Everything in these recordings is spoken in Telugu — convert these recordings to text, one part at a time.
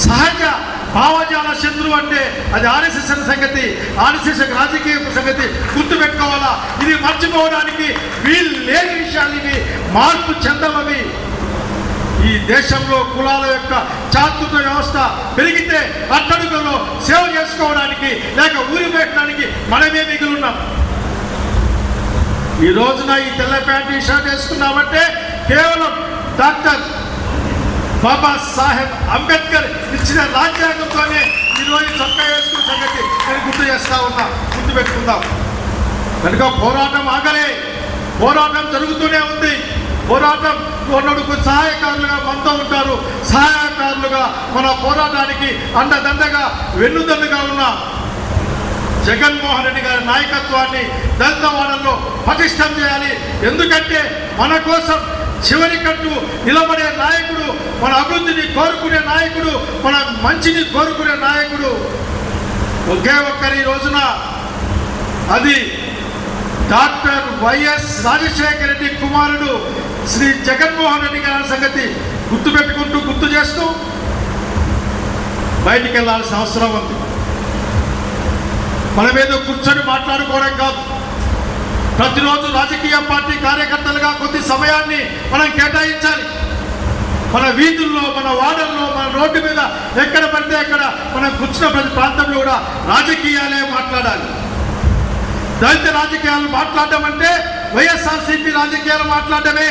సహజ భావజాల శత్రువు అంటే అది ఆర్ఎస్ఎస్ సంగతి, ఆర్ఎస్ఎస్ రాజకీయ సంగతి గుర్తుపెట్టుకోవాలా. ఇది మర్చిపోవడానికి వీళ్ళు లేని విషయాలు, ఇవి మార్పు చెందవవి. ఈ దేశంలో కులాల యొక్క చాతుర్య వ్యవస్థ పెరిగితే అట్టడుగులో సేవ చేసుకోవడానికి లేక ఊరి పెట్టడానికి మనమే మిగిలిన్నాం. ఈ రోజున ఈ తెల్ల ప్యాంట్ టీ షర్ట్ వేసుకున్నామంటే కేవలం డాక్టర్ బాబాసాహెబ్ అంబేద్కర్ ఇచ్చిన రాజ్యాంగంతోనే ఈరోజు చొక్కా వేసుకున్న సంగతి నేను గుర్తు చేస్తా ఉన్నా. గుర్తుపెట్టుకుందాం. కనుక పోరాటం ఆగలే, పోరాటం జరుగుతూనే ఉంది. పోరాటం కొన్నడుకు సహాయకారులుగా మనతో ఉంటారు. సహాయకారులుగా మన పోరాటానికి అండదండగా వెన్నుదన్నుగా ఉన్న జగన్మోహన్ రెడ్డి గారి నాయకత్వాన్ని దళితవాడల్లో పటిష్టం చేయాలి. ఎందుకంటే మన కోసం చివరి కట్టు నిలబడే నాయకుడు, మన అభివృద్ధిని కోరుకునే నాయకుడు, మన మంచిని కోరుకునే నాయకుడు ఒకే ఒక్కరి రోజున అది డాక్టర్ వైఎస్ రాజశేఖర రెడ్డి కుమారుడు శ్రీ జగన్మోహన్ రెడ్డి గారి సంగతి గుర్తుపెట్టుకుంటూ గుర్తు చేస్తూ బయటికి వెళ్ళాల్సిన అవసరం ఉంది. మన మీద కూర్చొని మాట్లాడుకోవడం కాదు. ప్రతిరోజు రాజకీయ పార్టీ కార్యకర్తలుగా కొద్ది సమయాన్ని మనం కేటాయించాలి. మన వీధుల్లో, మన వాడల్లో, మన రోడ్డు మీద ఎక్కడ పడితే అక్కడ మనం కూర్చున్న ప్రతి ప్రాంతంలో కూడా రాజకీయాలే మాట్లాడాలి. దళిత రాజకీయాలు మాట్లాడడం అంటే వైఎస్ఆర్సీపీ రాజకీయాలు మాట్లాడటమే.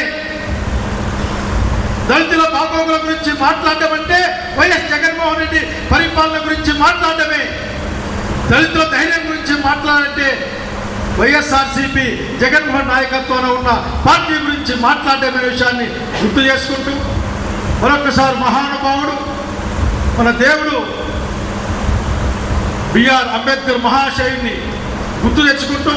దళితుల బాగోగుల గురించి మాట్లాడడం అంటే వైఎస్ జగన్మోహన్ రెడ్డి పరిపాలన గురించి మాట్లాడటమే. దళితుల ధైర్యం గురించి మాట్లాడంటే వైఎస్ఆర్సీపీ జగన్మోహన్ నాయకత్వంలో ఉన్న పార్టీ గురించి మాట్లాడమే విషయాన్ని గుర్తు చేసుకుంటూ మరొకసారి మహానుభావుడు మన దేవుడు బిఆర్ అంబేద్కర్ మహాశయుని గుర్తు తెచ్చుకుంటూ